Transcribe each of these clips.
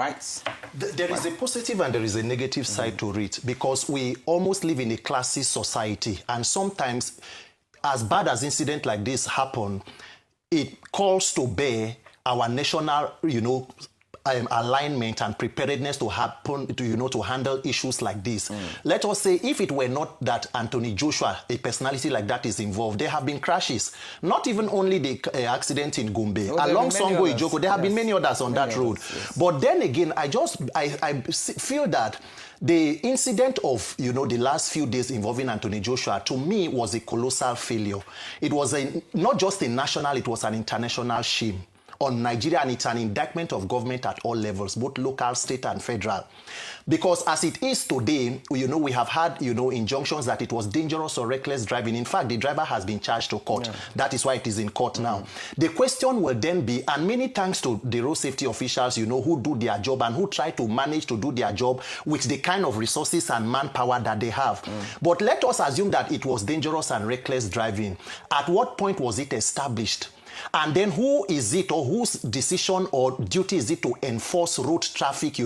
rights? There is a positive and there is a negative side to it, because we almost live in a classist society, and sometimes, as bad as incidents like this happen, it calls to bear our national, alignment and preparedness to handle issues like this. Let us say, if it were not that Anthony Joshua, a personality like that, is involved, there have been crashes. Not even only the accident in Gombe, along Songo Ijoko, there have been many others on that road. Yes. But then again, I feel that the incident of, the last few days involving Anthony Joshua, to me, was a colossal failure. It was not just a national, it was an international shame on Nigeria, and it's an indictment of government at all levels, both local, state, and federal. Because as it is today, we have had, injunctions that it was dangerous or reckless driving. In fact, the driver has been charged to court. Yeah. That is why it is in court now. The question will then be, and many thanks to the road safety officials, who do their job and who try to manage to do their job with the kind of resources and manpower that they have. But let us assume that it was dangerous and reckless driving. At what point was it established? And then who is it, or whose decision or duty is it to enforce road traffic,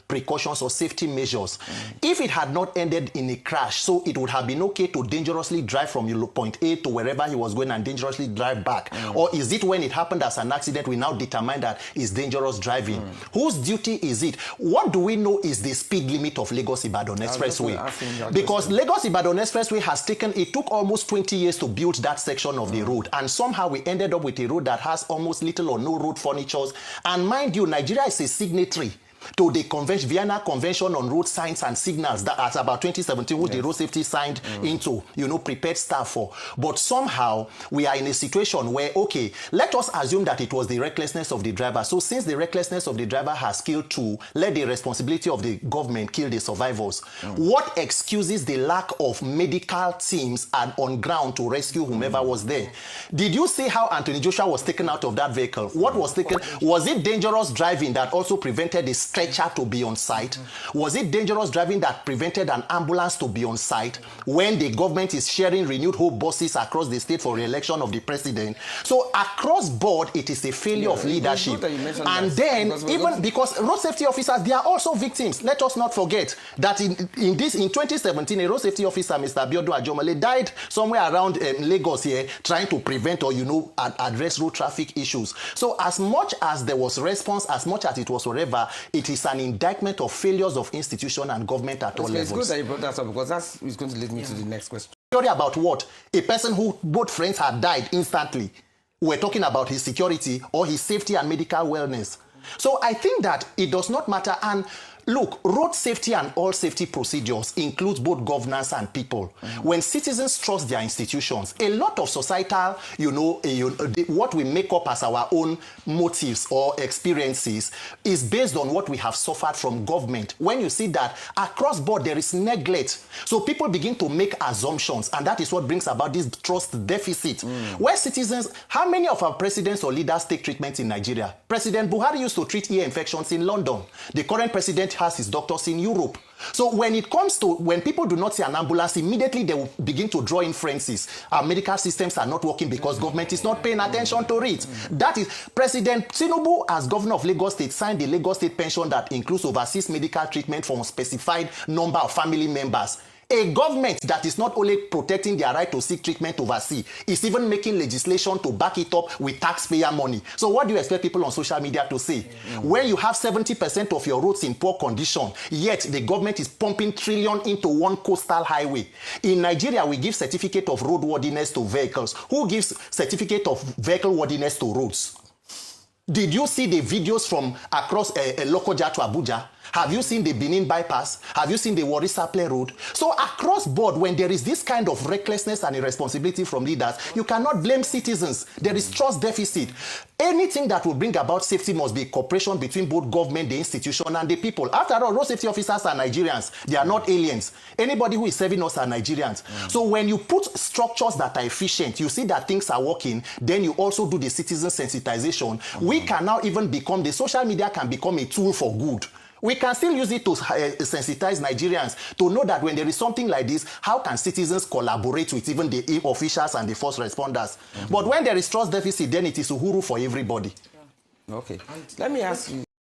precautions or safety measures? If it had not ended in a crash, so it would have been okay to dangerously drive from point A to wherever he was going and dangerously drive back? Or is it when it happened as an accident, we now determine that it's dangerous driving? Whose duty is it? What do we know is the speed limit of Lagos-Ibadan Expressway? Because Lagos-Ibadan Expressway it took almost 20 years to build that section of the road. And somehow we ended up with a road that has almost little or no road furnitures. And mind you, Nigeria is a signatory to the Vienna Convention on Road Signs and Signals that at about 2017, which the road safety signed into, prepared staff for. But somehow we are in a situation where, okay, let us assume that it was the recklessness of the driver. So since the recklessness of the driver has killed two, let the responsibility of the government kill the survivors. What excuses the lack of medical teams and on ground to rescue whomever was there? Did you see how Anthony Joshua was taken out of that vehicle? What was taken? Was it dangerous driving that also prevented the stretcher to be on site? Was it dangerous driving that prevented an ambulance to be on site when the government is sharing renewed hope buses across the state for re-election of the president? So across board, it is a failure of leadership. And then because road safety officers, they are also victims. Let us not forget that in 2017, a road safety officer, Mr. Abiodun Ajomale, died somewhere around Lagos here trying to prevent or address road traffic issues. So as much as there was response, as much as it was whatever, it is an indictment of failures of institution and government at all levels. It's good that you brought that up, because that is going to lead me to the next question. Theory about what? A person who both friends had died instantly. We're talking about his security or his safety and medical wellness. So I think that it does not matter. And look, road safety and all safety procedures includes both governance and people. When citizens trust their institutions, a lot of societal, what we make up as our own motives or experiences is based on what we have suffered from government. When you see that across board there is neglect, so people begin to make assumptions, and that is what brings about this trust deficit. Where citizens, how many of our presidents or leaders take treatment in Nigeria? President Buhari used to treat ear infections in London. The current president has his doctors in Europe. So when it comes to, when people do not see an ambulance, immediately they will begin to draw inferences. Our medical systems are not working because government is not paying attention to it. That is, President Tinubu, as governor of Lagos State, signed the Lagos State pension that includes overseas medical treatment for a specified number of family members. A government that is not only protecting their right to seek treatment overseas, is even making legislation to back it up with taxpayer money. So what do you expect people on social media to say? When you have 70% of your roads in poor condition, yet the government is pumping trillion into one coastal highway. In Nigeria, we give certificate of roadworthiness to vehicles. Who gives certificate of vehicle worthiness to roads? Did you see the videos from across Lokoja to Abuja? Have you seen the Benin bypass? Have you seen the Warri Saple road? So across board, when there is this kind of recklessness and irresponsibility from leaders, you cannot blame citizens. There is trust deficit. Anything that will bring about safety must be cooperation between both government, the institution, and the people. After all, road safety officers are Nigerians. They are not aliens. Anybody who is serving us are Nigerians. So when you put structures that are efficient, you see that things are working, then you also do the citizen sensitization. We can now even become, the social media can become a tool for good. We can still use it to sensitize Nigerians to know that when there is something like this, how can citizens collaborate with even the officials and the first responders? But when there is trust deficit, then it is uhuru for everybody. Okay. Let me ask you.